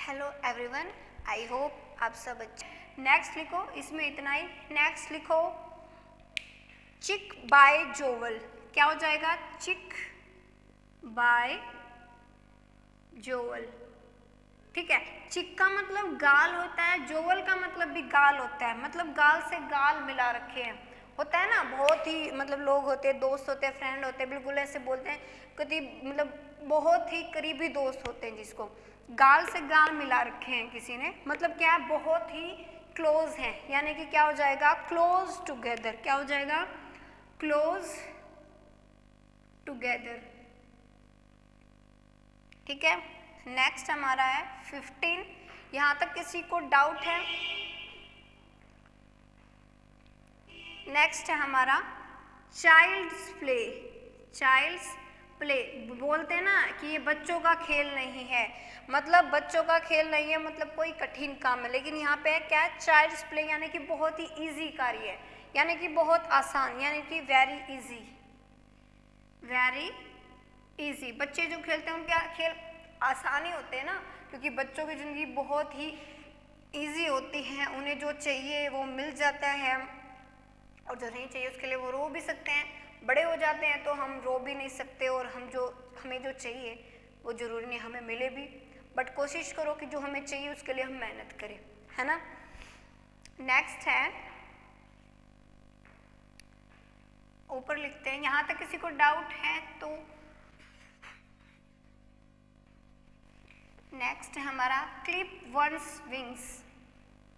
Hello everyone, I hope आप सब अच्छे। नेक्स्ट लिखो, इसमें इतना ही। नेक्स्ट लिखो चिक बाय जोवल। क्या हो जाएगा? चिक बाय जोवल। ठीक है, चिक का मतलब गाल होता है, जोवल का मतलब भी गाल होता है, मतलब गाल से गाल मिला रखे हैं। होता है ना, बहुत ही मतलब लोग होते हैं, दोस्त होते हैं, फ्रेंड होते हैं, बिल्कुल ऐसे बोलते हैं कभी, मतलब बहुत ही करीबी दोस्त होते हैं जिसको गाल से गाल मिला रखे हैं किसी ने, मतलब क्या है, बहुत ही क्लोज हैं, यानी कि क्या हो जाएगा? Close together. क्या हो जाएगा? Close together. ठीक है, नेक्स्ट हमारा है 15। यहाँ तक किसी को डाउट है? नेक्स्ट है हमारा चाइल्ड्स प्ले। चाइल्ड्स प्ले बोलते हैं ना कि ये बच्चों का खेल नहीं है, मतलब बच्चों का खेल नहीं है, मतलब कोई कठिन काम है, लेकिन यहाँ पे क्या है? चाइल्ड्स प्ले, यानी कि बहुत ही इजी कार्य है, यानी कि बहुत आसान, यानी कि वेरी इजी। Very easy. बच्चे जो खेलते हैं उनके खेल आसानी होते हैं ना, क्योंकि बच्चों की ज़िंदगी बहुत ही इजी होती है, उन्हें जो चाहिए वो मिल जाता है, और जो नहीं चाहिए उसके लिए वो रो भी सकते हैं। बड़े हो जाते हैं तो हम रो भी नहीं सकते, और हमें जो चाहिए वो ज़रूरी नहीं हमें मिले भी, बट कोशिश करो कि जो हमें चाहिए उसके लिए हम मेहनत करें, है ना। नेक्स्ट है, ऊपर लिखते हैं। यहाँ तक किसी को डाउट है तो नेक्स्ट है हमारा क्लिप वंस विंग्स।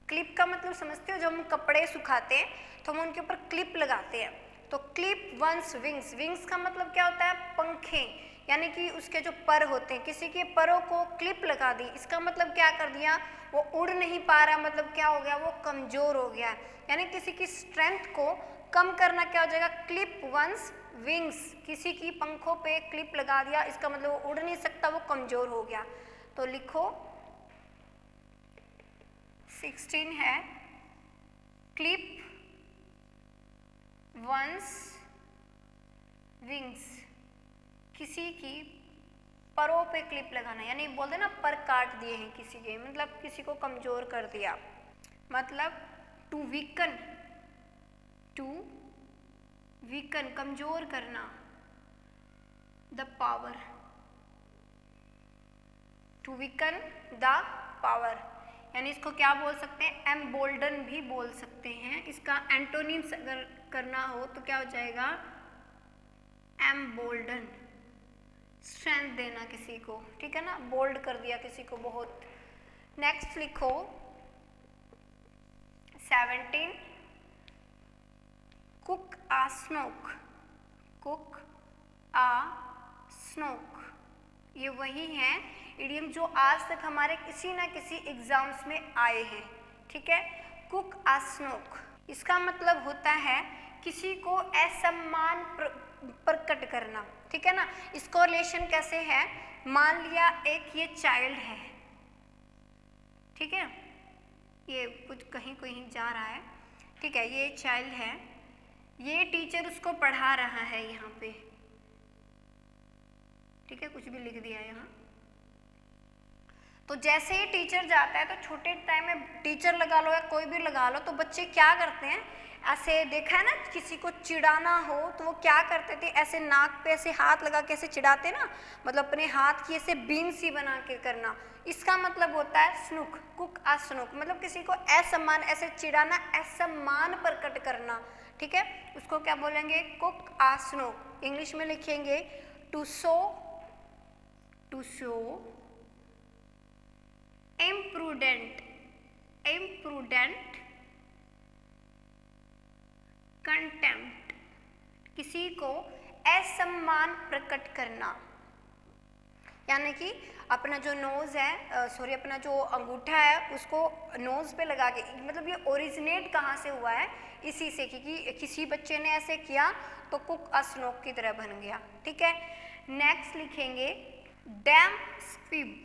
क्लिप का मतलब समझते हो? जब हम कपड़े सुखाते हैं तो हम उनके ऊपर क्लिप लगाते हैं, तो क्लिप वंस विंग्स। विंग्स का मतलब क्या होता है? पंखे, यानी कि उसके जो पर होते हैं, किसी के परों को क्लिप लगा दी, इसका मतलब क्या कर दिया? वो उड़ नहीं पा रहा, मतलब क्या हो गया? वो कमजोर हो गया, यानी किसी की स्ट्रेंथ को कम करना क्या हो जाएगा? Clip one's wings. किसी की पंखों पे क्लिप लगा दिया, इसका मतलब वो उड़ नहीं सकता, वो कमजोर हो गया। तो लिखो 16 है क्लिप वंस विंग्स। किसी की परों पे क्लिप लगाना, यानी बोलते ना पर काट दिए हैं किसी के, मतलब किसी को कमजोर कर दिया, मतलब टू वीकन। टू वीकन, कमजोर करना। The power, to weaken the power, यानी इसको क्या बोल सकते हैं? एम्बोल्डन भी बोल सकते हैं। इसका एंटोनिम्स अगर करना हो तो क्या हो जाएगा? एम्बोल्डन, स्ट्रेंथ देना किसी को, ठीक है ना, बोल्ड कर दिया किसी को बहुत। नेक्स्ट लिखो 17 कुक आ स्नोक। कुक आ स्नोक, ये वही है इडियम जो आज तक हमारे किसी ना किसी एग्जाम्स में आए हैं, ठीक है। कुक आ स्नोक, इसका मतलब होता है किसी को असम्मान प्रकट करना, ठीक है ना। इसको रिलेशन कैसे है? मान लिया एक ये चाइल्ड है, ठीक है, ये कुछ कहीं कहीं जा रहा है, ठीक है, ये चाइल्ड है, ये टीचर उसको पढ़ा रहा है यहाँ पे, ठीक है, कुछ भी लिख दिया यहाँ। तो जैसे ही टीचर जाता है, तो छोटे टाइम में टीचर लगा लो या कोई भी लगा लो, तो बच्चे क्या करते हैं? ऐसे देखा है ना, किसी को चिढ़ाना हो तो वो क्या करते थे? ऐसे नाक पे ऐसे हाथ लगा के ऐसे चिढ़ाते ना, मतलब अपने हाथ की ऐसे बीन सी बना के करना, इसका मतलब होता है स्नुक। कुक आ स्नुक मतलब किसी को असम्मान, ऐसे चिढ़ाना, असम्मान प्रकट करना, ठीक है, उसको क्या बोलेंगे? कुक आ स्नुक। इंग्लिश में लिखेंगे to show, to show imprudent, imprudent contempt, किसी को असम्मान प्रकट करना, यानी कि अपना जो नोज है, सॉरी अपना जो अंगूठा है उसको नोज पे लगा के, मतलब ये ओरिजिनेट कहाँ से हुआ है? इसी से, क्योंकि किसी बच्चे ने ऐसे किया तो कुक आ स्नोक की तरह बन गया, ठीक है। नेक्स्ट लिखेंगे dam squib,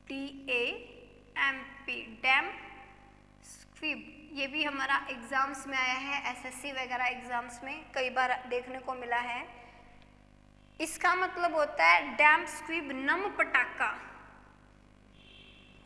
DAMP, dam squib. ये भी हमारा एग्जाम्स में आया है, SSC वगैरह एग्जाम्स में कई बार देखने को मिला है। इसका मतलब होता है डैम स्क्विब, नम पटाखा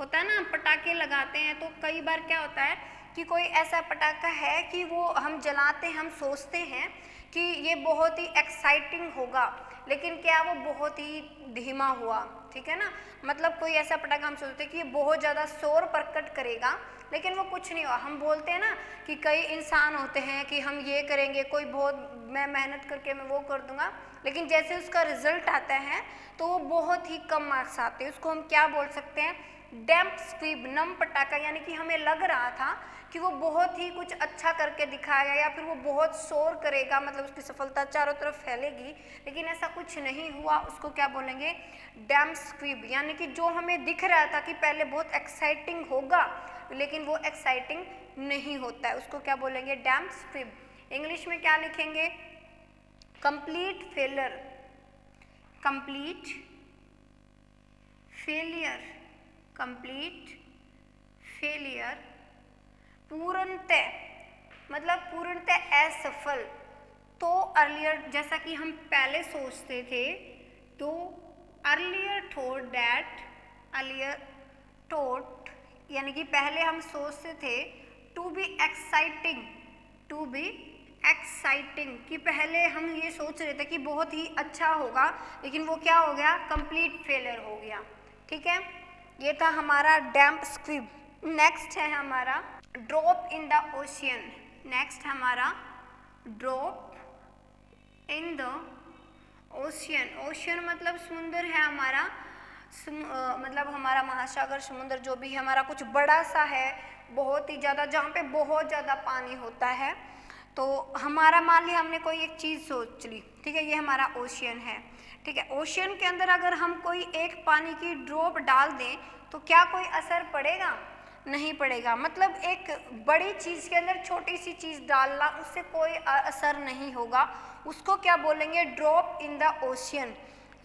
होता है ना, पटाखे लगाते हैं तो कई बार क्या होता है कि कोई ऐसा पटाखा है कि वो हम जलाते हैं, हम सोचते हैं कि ये बहुत ही एक्साइटिंग होगा, लेकिन क्या वो बहुत ही धीमा हुआ, ठीक है ना। मतलब कोई ऐसा पटाखा हम सोचते हैं कि ये बहुत ज़्यादा शोर प्रकट करेगा, लेकिन वो कुछ नहीं हुआ। हम बोलते हैं ना कि कई इंसान होते हैं कि हम ये करेंगे, कोई बहुत मैं मेहनत करके मैं वो कर दूंगा, लेकिन जैसे उसका रिजल्ट आता है तो वो बहुत ही कम मार्क्स आते हैं। उसको हम क्या बोल सकते हैं, डैम्प स्क्वीब, नम पटाखा। यानी कि हमें लग रहा था कि वो बहुत ही कुछ अच्छा करके दिखाएगा या फिर वो बहुत शोर करेगा, मतलब उसकी सफलता चारों तरफ फैलेगी, लेकिन ऐसा कुछ नहीं हुआ। उसको क्या बोलेंगे, डैम्प स्क्वीब। यानी कि जो हमें दिख रहा था कि पहले बहुत एक्साइटिंग होगा, लेकिन वो एक्साइटिंग नहीं होता है, उसको क्या बोलेंगे, डैम्प स्क्वीब। इंग्लिश में क्या लिखेंगे, complete failure, complete failure, complete failure, पूर्णतः, मतलब पूर्णतः असफल। तो अर्लियर, जैसा कि हम पहले सोचते थे, तो earlier thought that, earlier thought यानी कि पहले हम सोचते थे to be exciting, to be exciting, कि पहले हम ये सोच रहे थे कि बहुत ही अच्छा होगा, लेकिन वो क्या हो गया, कंप्लीट फेलियर हो गया। ठीक है, ये था हमारा डैम्प स्क्वीब। नेक्स्ट है हमारा drop in the ocean. Next हमारा drop in the ocean. Ocean मतलब समुद्र है हमारा, मतलब हमारा महासागर, समुद्र जो भी है हमारा, कुछ बड़ा सा है, बहुत ही ज़्यादा, जहाँ पे बहुत ज़्यादा पानी होता है। तो हमारा, मान लिया हमने कोई एक चीज़ सोच ली, ठीक है, ये हमारा ओशियन है। ठीक है, ओशियन के अंदर अगर हम कोई एक पानी की ड्रॉप डाल दें तो क्या कोई असर पड़ेगा, नहीं पड़ेगा। मतलब एक बड़ी चीज़ के अंदर छोटी सी चीज़ डालना, उससे कोई असर नहीं होगा। उसको क्या बोलेंगे, ड्रॉप इन द ओशियन,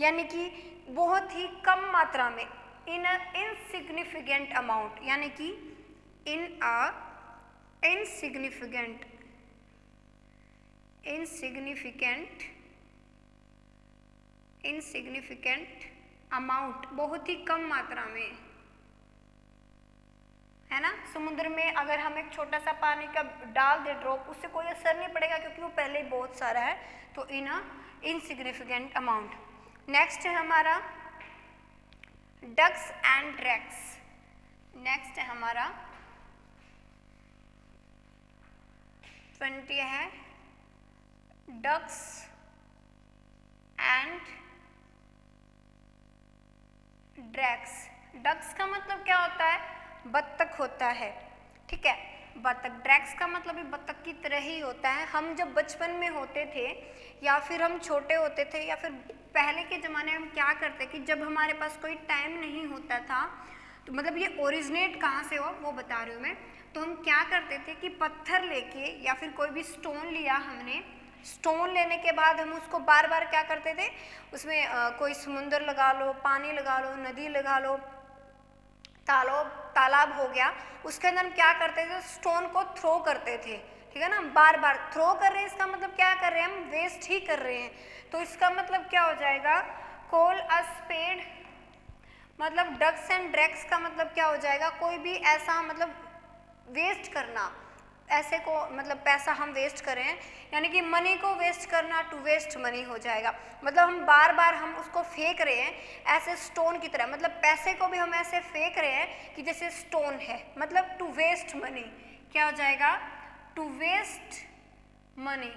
यानी कि बहुत ही कम मात्रा में, इन अ इनसिग्निफिकेंट अमाउंट, यानी कि इन अ इनसिग्निफिकेंट, इनसिग्निफिकेंट, इनसिग्निफिकेंट अमाउंट, बहुत ही कम मात्रा में, है ना। समुद्र में अगर हम एक छोटा सा पानी का डाल दे ड्रॉप, उससे कोई असर नहीं पड़ेगा क्योंकि वो पहले ही बहुत सारा है। तो इन अ इनसिग्निफिकेंट अमाउंट। नेक्स्ट है हमारा डक्स एंड ड्रैक्स। नेक्स्ट है हमारा 20 है डक्स एंड ड्रैक्स। डक्स का मतलब क्या होता है, बत्तख होता है, ठीक है, बत्तख। ड्रैक्स का मतलब भी बत्तख की तरह ही होता है। हम जब बचपन में होते थे या फिर हम छोटे होते थे या फिर पहले के ज़माने में हम क्या करते कि जब हमारे पास कोई टाइम नहीं होता था, तो मतलब ये ओरिजिनेट कहाँ से हो वो बता रही हूँ मैं। तो हम क्या करते थे कि पत्थर लेके या फिर कोई भी स्टोन लिया हमने, स्टोन लेने के बाद हम उसको बार बार क्या करते थे, उसमें कोई समुंदर लगा लो, पानी लगा लो, नदी लगा लो, तालाब हो गया, उसके अंदर हम क्या करते थे, स्टोन को थ्रो करते थे। ठीक है ना, बार बार थ्रो कर रहे हैं, इसका मतलब क्या कर रहे हैं, हम वेस्ट ही कर रहे हैं। तो इसका मतलब क्या हो जाएगा, कॉल अ स्पेड, मतलब डक्स एंड ड्रैक्स का मतलब क्या हो जाएगा, कोई भी ऐसा मतलब वेस्ट करना, ऐसे को मतलब पैसा हम वेस्ट करें, यानी कि मनी को वेस्ट करना, टू वेस्ट मनी हो जाएगा। मतलब हम बार बार हम उसको फेंक रहे हैं ऐसे स्टोन की तरह, मतलब पैसे को भी हम ऐसे फेंक रहे हैं कि जैसे स्टोन है, मतलब टू वेस्ट मनी। क्या हो जाएगा, टू वेस्ट मनी।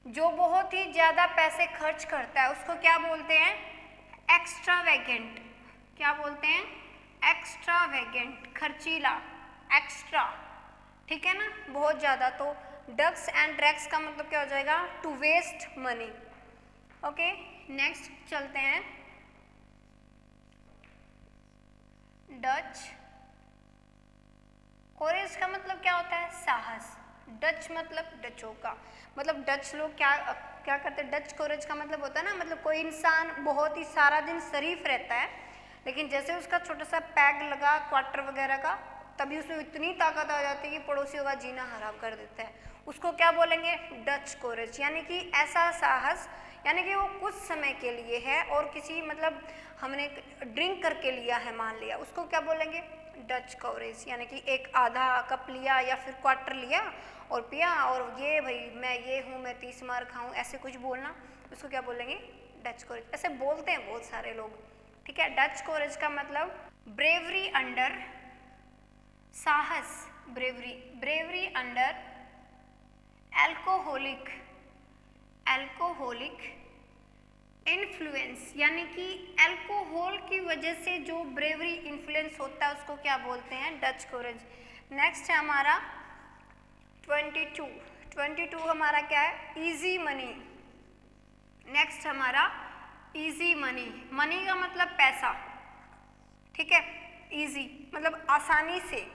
जो बहुत ही ज़्यादा पैसे खर्च करता है उसको क्या बोलते हैं, एक्स्ट्रावेगेंट। क्या बोलते हैं, एक्स्ट्रावेगेंट, खर्चीला, एक्स्ट्रा, ठीक है ना, बहुत ज़्यादा। तो डक्स एंड ड्रैक्स का मतलब क्या हो जाएगा, to waste money. Okay, next चलते हैं, डच। कोरेज का मतलब क्या होता है, साहस। डच मतलब डचों का, मतलब डच लोग क्या क्या करते हैं, डच कोरेज का मतलब होता है ना, मतलब कोई इंसान बहुत ही सारा दिन शरीफ रहता है, लेकिन जैसे उसका छोटा सा पैग लगा क्वार्टर वगैरह का, तभी उसमें इतनी ताकत आ जाती है कि पड़ोसियों का जीना हराम कर देता है। उसको क्या बोलेंगे? डच कोरेज, यानी कि ऐसा साहस, यानी कि वो कुछ समय के लिए है और किसी मतलब हमने ड्रिंक करके लिया है मान लिया, उसको क्या बोलेंगे? डच कोरेज, यानी कि एक आधा कप लिया या फिर क्वार्टर लिया और पिया और ये भाई मैं ये हूँ, मैं 30 मार खाऊँ, ऐसे कुछ बोलना, उसको क्या बोलेंगे? डच कोरेज। ऐसे बोलते हैं बहुत सारे लोग, ठीक है। डच कोरेज का मतलब ब्रेवरी अंडर, साहस, bravery, bravery under alcoholic, alcoholic influence, यानी कि अल्कोहल की वजह से जो ब्रेवरी इन्फ्लुएंस होता है उसको क्या बोलते हैं? डच कोरेज। नेक्स्ट है हमारा 22 हमारा क्या है? Easy money. नेक्स्ट हमारा इजी मनी, मनी का मतलब पैसा, ठीक है। इजी मतलब आसानी से,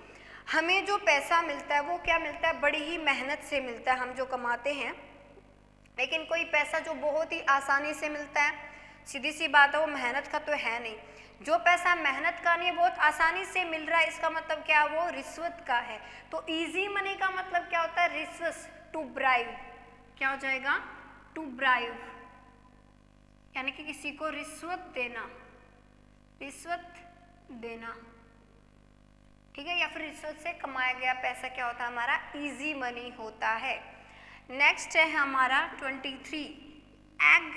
हमें जो पैसा मिलता है वो क्या मिलता है? बड़ी ही मेहनत से मिलता है, हम जो कमाते हैं। लेकिन कोई पैसा जो बहुत ही आसानी से मिलता है, सीधी सी बात है वो मेहनत का तो है नहीं। जो पैसा मेहनत का नहीं है, बहुत आसानी से मिल रहा है, इसका मतलब क्या? वो रिश्वत का है। तो इजी मनी का मतलब क्या होता है? रिश्वत, टू ब्राइब। क्या हो जाएगा? टू ब्राइब, यानी कि किसी को रिश्वत देना, रिश्वत देना, ठीक है। या फिर रिश्वत से कमाया गया पैसा क्या होता है? हमारा इजी मनी होता है। नेक्स्ट है हमारा 23 एग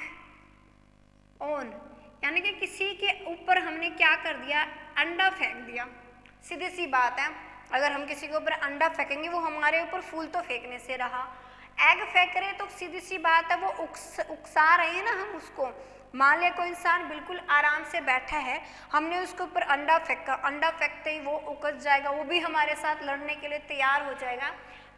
ऑन, यानी कि किसी के ऊपर हमने क्या कर दिया? अंडा फेंक दिया। सीधी सी बात है, अगर हम किसी के ऊपर अंडा फेंकेंगे वो हमारे ऊपर फूल तो फेंकने से रहा, एग फेंक रहे तो सीधी सी बात है वो उकसा रहे हैं ना हम उसको। मान लिया कोई इंसान बिल्कुल आराम से बैठा है, हमने उसके ऊपर अंडा फेंका, अंडा फेंकते ही वो उकस जाएगा, वो भी हमारे साथ लड़ने के लिए तैयार हो जाएगा।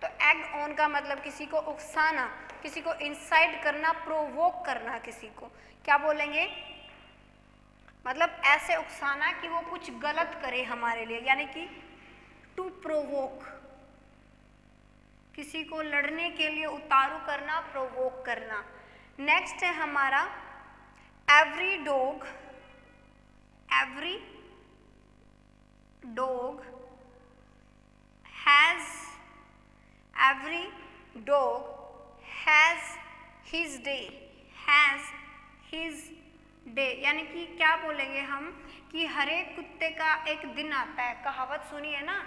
तो एग ऑन का मतलब किसी को उकसाना, किसी को इंसाइट करना, प्रोवोक करना, किसी को क्या बोलेंगे? मतलब ऐसे उकसाना कि वो कुछ गलत करे हमारे लिए, यानी कि टू प्रोवोक, किसी को लड़ने के लिए उतारू करना, प्रोवोक करना। नेक्स्ट है हमारा every dog, every dog has, every dog has his day, has his day, यानी कि क्या बोलेंगे हम? कि हर एक कुत्ते का एक दिन आता है। कहावत सुनी है ना,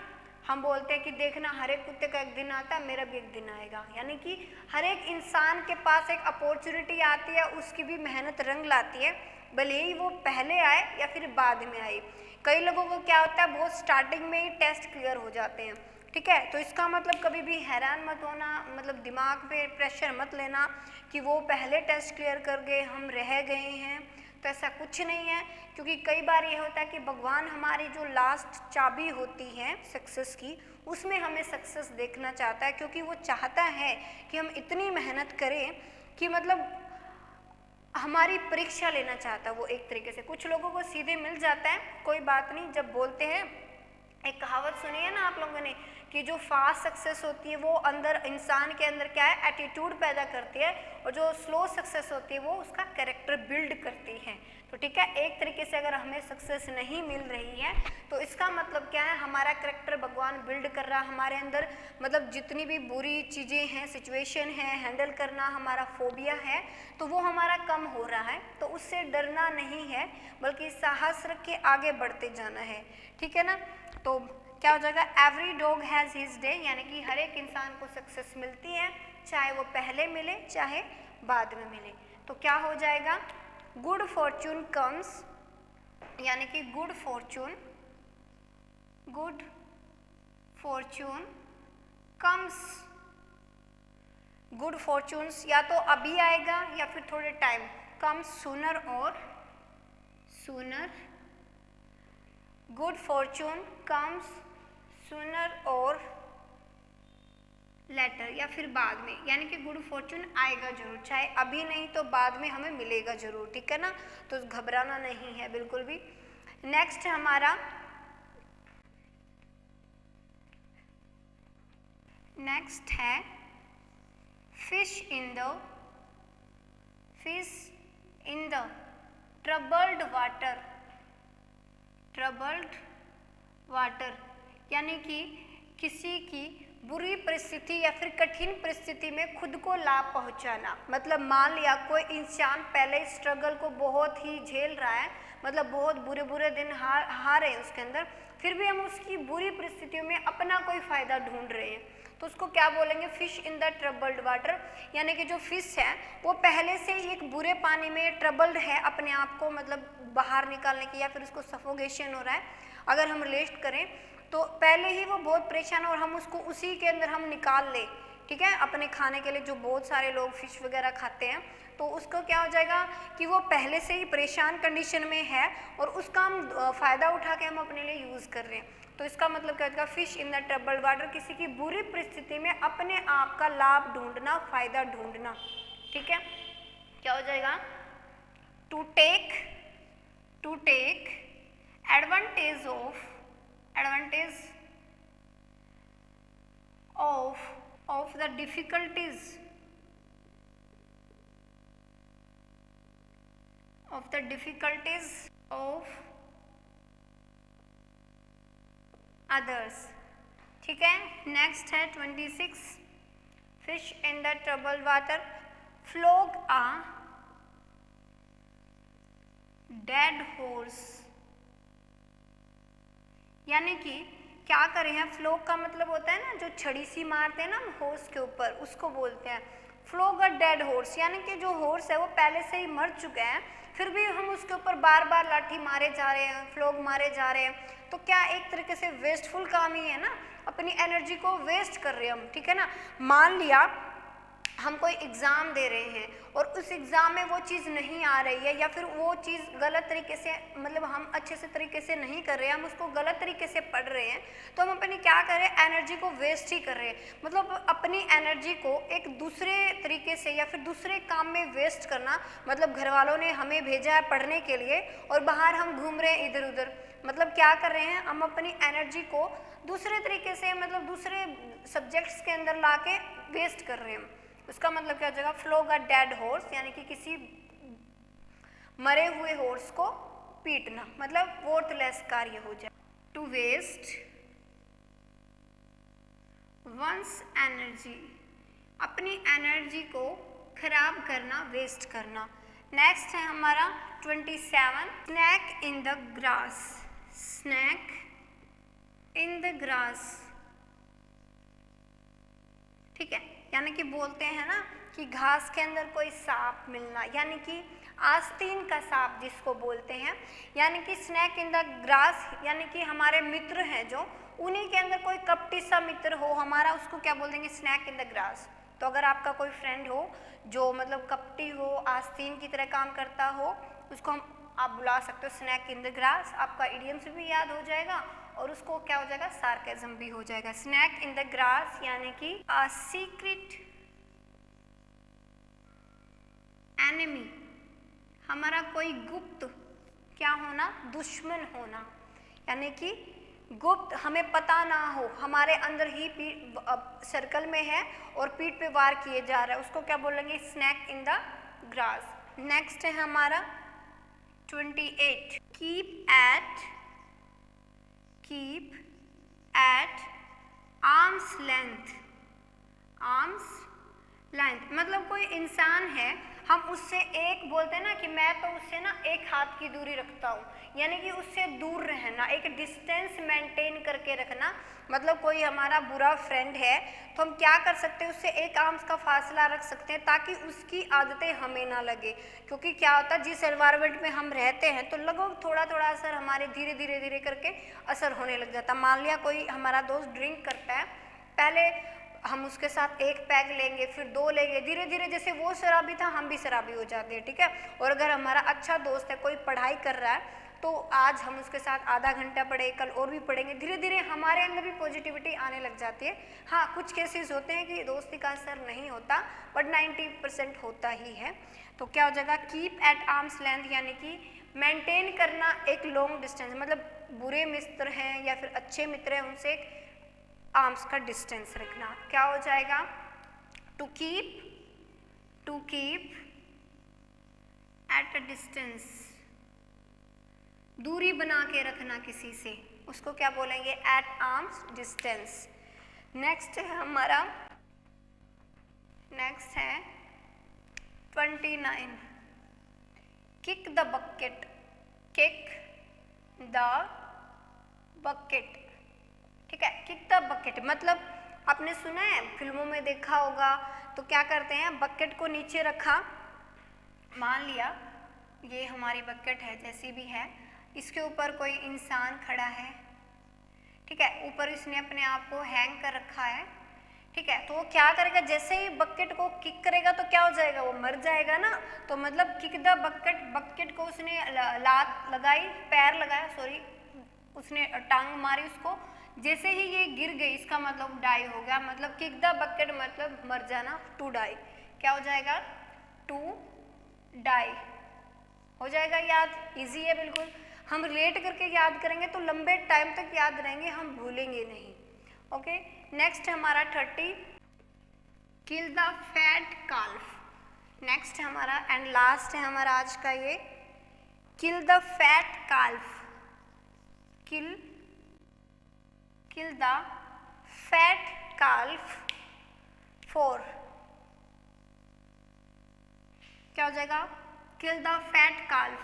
हम बोलते हैं कि देखना हर एक कुत्ते का एक दिन आता है, मेरा भी एक दिन आएगा। यानी कि हर एक इंसान के पास एक अपॉर्चुनिटी आती है, उसकी भी मेहनत रंग लाती है, भले ही वो पहले आए या फिर बाद में आए। कई लोगों को क्या होता है, बहुत स्टार्टिंग में ही टेस्ट क्लियर हो जाते हैं, ठीक है। तो इसका मतलब कभी भी हैरान मत होना, मतलब दिमाग पे प्रेशर मत लेना कि वो पहले टेस्ट क्लियर कर गए, हम रह गए हैं, तो ऐसा कुछ नहीं है। क्योंकि कई बार ये होता है कि भगवान हमारी जो लास्ट चाबी होती है सक्सेस की, उसमें हमें सक्सेस देखना चाहता है, क्योंकि वो चाहता है कि हम इतनी मेहनत करें कि मतलब हमारी परीक्षा लेना चाहता है वो एक तरीके से। कुछ लोगों को सीधे मिल जाता है, कोई बात नहीं, जब बोलते हैं, एक कहावत सुनी है ना आप लोगों ने कि जो फास्ट सक्सेस होती है वो अंदर इंसान के अंदर क्या है? एटीट्यूड पैदा करती है, और जो स्लो सक्सेस होती है वो उसका कैरेक्टर बिल्ड करती है। तो ठीक है, एक तरीके से अगर हमें सक्सेस नहीं मिल रही है तो इसका मतलब क्या है? हमारा कैरेक्टर भगवान बिल्ड कर रहा है हमारे अंदर, मतलब जितनी भी बुरी चीज़ें हैं, सिचुएशन है, हैंडल करना हमारा फोबिया है, तो वो हमारा कम हो रहा है। तो उससे डरना नहीं है, बल्कि साहस रख के आगे बढ़ते जाना है, ठीक है ना। तो क्या हो जाएगा? Every dog has his day, यानी कि हर एक इंसान को सक्सेस मिलती है, चाहे वो पहले मिले चाहे बाद में मिले। तो क्या हो जाएगा? गुड फॉर्चून कम्स, यानी कि good Fortune comes, good fortunes या तो अभी आएगा या फिर थोड़े टाइम, कम्स सूनर और sooner, good Fortune comes sooner और लेटर, या फिर बाद में, यानी कि गुड फॉर्चून आएगा जरूर, चाहे अभी नहीं तो बाद में हमें मिलेगा जरूर, ठीक है ना। तो घबराना नहीं है बिल्कुल भी। नेक्स्ट हमारा नेक्स्ट है fish in the troubled water, troubled water, यानी कि किसी की बुरी परिस्थिति या फिर कठिन परिस्थिति में खुद को लाभ पहुंचाना। मतलब मान लिया कोई इंसान पहले स्ट्रगल को बहुत ही झेल रहा है, मतलब बहुत बुरे बुरे दिन हार है उसके अंदर, फिर भी हम उसकी बुरी परिस्थितियों में अपना कोई फायदा ढूंढ रहे हैं, तो उसको क्या बोलेंगे, fish in the troubled water. यानी कि जो फिश है वो पहले से ही एक बुरे पानी में ट्रबल्ड है, अपने आप को मतलब बाहर निकालने की, या फिर उसको सफोकेशन हो रहा है, अगर हम रिलेट करें तो पहले ही वो बहुत परेशान है और हम उसको उसी के अंदर हम निकाल ले, ठीक है, अपने खाने के लिए। जो बहुत सारे लोग फिश वगैरह खाते हैं तो उसको क्या हो जाएगा कि वो पहले से ही परेशान कंडीशन में है और उसका हम फ़ायदा उठा के हम अपने लिए यूज़ कर रहे हैं। तो इसका मतलब क्या होगा, fish in the troubled water, किसी की बुरी परिस्थिति में अपने आप का लाभ ढूंढना, फ़ायदा ढूंढना, ठीक है। क्या हो जाएगा, to take advantage of the difficulties of others, ठीक है। नेक्स्ट है 26, fish in the troubled water flog a dead horse. यानी कि क्या करें हैं, फ्लॉग का मतलब होता है ना जो छड़ी सी मारते हैं ना हम हॉर्स के ऊपर, उसको बोलते हैं फ्लॉग अ डेड हॉर्स। यानी कि जो हॉर्स है वो पहले से ही मर चुका है, फिर भी हम उसके ऊपर बार बार लाठी मारे जा रहे हैं, फ्लॉग मारे जा रहे हैं, तो क्या एक तरीके से वेस्टफुल काम ही है ना, अपनी एनर्जी को वेस्ट कर रहे हैं हम, ठीक है ना। मान लिया हम कोई एग्ज़ाम दे रहे हैं और उस एग्ज़ाम में वो चीज़ नहीं आ रही है, या फिर वो चीज़ गलत तरीके से, मतलब हम अच्छे से तरीके से नहीं कर रहे हैं, हम उसको गलत तरीके से पढ़ रहे हैं, तो हम अपनी क्या कर रहे हैं, एनर्जी को वेस्ट ही कर रहे हैं। मतलब अपनी एनर्जी को एक दूसरे तरीके से या फिर दूसरे काम में वेस्ट करना, मतलब घर वालों ने हमें भेजा है पढ़ने के लिए और बाहर हम घूम रहे हैं इधर उधर, मतलब क्या कर रहे हैं, हम अपनी एनर्जी को दूसरे तरीके से, मतलब दूसरे सब्जेक्ट्स के अंदर ला के वेस्ट कर रहे हैं। उसका मतलब क्या हो जाएगा, फ्लॉग अ डेड हॉर्स, यानी कि किसी मरे हुए हॉर्स को पीटना, मतलब वर्थलेस कार्य हो जाए। टू वेस्ट वंस एनर्जी, अपनी एनर्जी को खराब करना, वेस्ट करना। नेक्स्ट है हमारा 27, snake in the grass. Snake in the grass, ठीक है, यानी कि बोलते हैं ना कि घास के अंदर कोई सांप मिलना, यानी कि आस्तीन का सांप जिसको बोलते हैं, यानी कि स्नैक इन द ग्रास, यानी कि हमारे मित्र हैं जो, उन्हीं के अंदर कोई कपटी सा मित्र हो हमारा, उसको क्या बोल देंगे, स्नैक इन द ग्रास। तो अगर आपका कोई फ्रेंड हो जो मतलब कपटी हो, आस्तीन की तरह काम करता हो, उसको आप बुला सकते हो स्नैक इन द ग्रास, आपका इडियम्स भी याद हो जाएगा और उसको क्या हो जाएगा, सार्केज्म भी हो जाएगा। स्नैक इन द ग्रास यानी कि अ सीक्रेट एनिमी, हमारा कोई गुप्त क्या होना, दुश्मन होना, यानी कि गुप्त हमें पता ना हो, हमारे अंदर ही सर्कल में है और पीठ पे वार किए जा रहा है, उसको क्या बोलेंगे, snake in the grass. Next है हमारा 28, कीप एट आर्म्स लेंथ। मतलब कोई इंसान है, हम उससे एक बोलते हैं ना कि मैं तो उससे ना एक हाथ की दूरी रखता हूँ, यानी कि उससे दूर रहना, एक डिस्टेंस मेंटेन करके रखना। मतलब कोई हमारा बुरा फ्रेंड है तो हम क्या कर सकते हैं, उससे एक आर्म्स का फासला रख सकते हैं ताकि उसकी आदतें हमें ना लगे, क्योंकि क्या होता है जिस एनवायरनमेंट में हम रहते हैं तो लगभग थोड़ा थोड़ा असर हमारे धीरे धीरे करके असर होने लग जाता है। मान लिया कोई हमारा दोस्त ड्रिंक करता है, पहले हम उसके साथ एक पैग लेंगे, फिर 2 लेंगे, धीरे धीरे जैसे वो शराबी था हम भी शराबी हो जाते हैं, ठीक है। और अगर हमारा अच्छा दोस्त है, कोई पढ़ाई कर रहा है, तो आज हम उसके साथ आधा घंटा पढ़े, कल और भी पढ़ेंगे, धीरे धीरे हमारे अंदर भी पॉजिटिविटी आने लग जाती है। हाँ, कुछ केसेस होते हैं कि दोस्ती का असर नहीं होता, बट 90% होता ही है। तो क्या हो जाएगा, कीप एट आर्म्स लेंथ, यानी कि मेंटेन करना एक लॉन्ग डिस्टेंस, मतलब बुरे मित्र हैं या फिर अच्छे मित्र हैं उनसे आर्म्स का डिस्टेंस रखना। क्या हो जाएगा, to keep at a distance दूरी बना के रखना किसी से, उसको क्या बोलेंगे? Eight arms distance. नेक्स्ट है हमारा, नेक्स्ट है 29, kick the bucket. Kick the bucket, ठीक है। किक द बकेट मतलब आपने सुना है, फिल्मों में देखा होगा, तो क्या करते हैं, बकेट को नीचे रखा, मान लिया ये हमारी बकेट है जैसी भी है, इसके ऊपर कोई इंसान खड़ा है, ठीक है, ऊपर इसने अपने आप को हैंग कर रखा है, ठीक है। तो वो क्या करेगा, जैसे ही बकेट को किक करेगा तो क्या हो जाएगा, वो मर जाएगा ना। तो मतलब किक द बकेट, बकेट को उसने लात लगाई, पैर लगाया, सॉरी, उसने टांग मारी उसको, जैसे ही ये गिर गई इसका मतलब डाई हो गया। मतलब किक द बकेट मतलब मर जाना, टू डाई। क्या हो जाएगा, टू डाई हो जाएगा। याद इजी है बिल्कुल, हम रिलेट करके याद करेंगे तो लंबे टाइम तक याद रहेंगे, हम भूलेंगे नहीं। ओके, नेक्स्ट हमारा 30, किल द फैट काल्फ। नेक्स्ट हमारा एंड लास्ट है हमारा आज का ये, kill the fat काल्फ। Kill the fat काल्फ for, क्या हो जाएगा, किल द फैट काल्फ,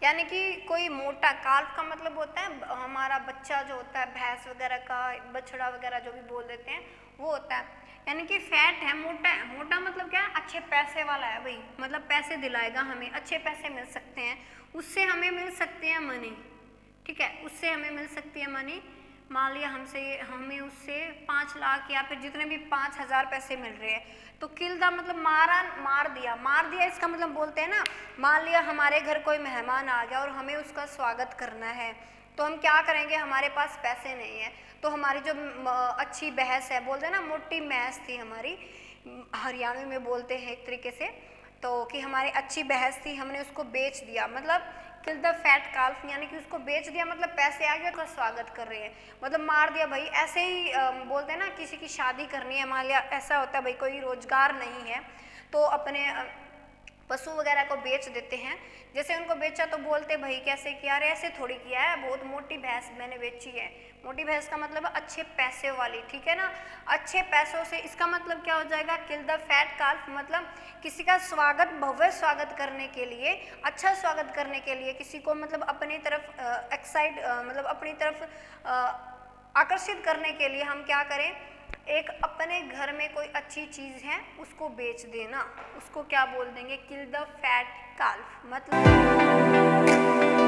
यानी कि कोई मोटा, काल्फ का मतलब होता है हमारा बच्चा जो होता है, भैंस वगैरह का बछड़ा वगैरह जो भी बोल देते हैं वो होता है, यानी कि फैट है, मोटा है। मोटा मतलब क्या है, अच्छे पैसे वाला है भाई, मतलब पैसे दिलाएगा हमें, अच्छे पैसे मिल सकते हैं उससे, हमें मिल सकती है मनी, ठीक है, उससे हमें मिल सकती है मनी। मान लिया हमें उससे 5 लाख या फिर जितने भी 5,000 पैसे मिल रहे हैं, तो किल द मतलब मार दिया इसका मतलब बोलते हैं ना। मान लिया हमारे घर कोई मेहमान आ गया और हमें उसका स्वागत करना है, तो हम क्या करेंगे, हमारे पास पैसे नहीं है, तो हमारी जो अच्छी भैंस है, बोलते हैं ना मोटी भैंस थी हमारी, हरियाणवी में बोलते हैं एक तरीके से, तो कि हमारी अच्छी भैंस थी, हमने उसको बेच दिया, मतलब किल द फैट काल्फ, यानी कि उसको बेच दिया, मतलब पैसे आ गए तो स्वागत कर रहे हैं, मतलब मार दिया भाई। ऐसे ही बोलते हैं ना, किसी की शादी करनी है, मान लिया ऐसा होता है भाई कोई रोजगार नहीं है, तो अपने पशु वगैरह को बेच देते हैं। जैसे उनको बेचा तो बोलते भाई कैसे किया, अरे ऐसे थोड़ी किया है, बहुत मोटी भैंस मैंने बेची है। मोटी भैंस का मतलब अच्छे पैसे वाली, ठीक है ना, अच्छे पैसों से, इसका मतलब क्या हो जाएगा, किल द फैट काल्फ, मतलब किसी का स्वागत, भव्य स्वागत करने के लिए, अच्छा स्वागत करने के लिए, किसी को मतलब अपनी तरफ मतलब अपनी तरफ आकर्षित करने के लिए हम क्या करें, एक अपने घर में कोई अच्छी चीज़ है उसको बेच देना, उसको क्या बोल देंगे, किल द फैट काल्फ। मतलब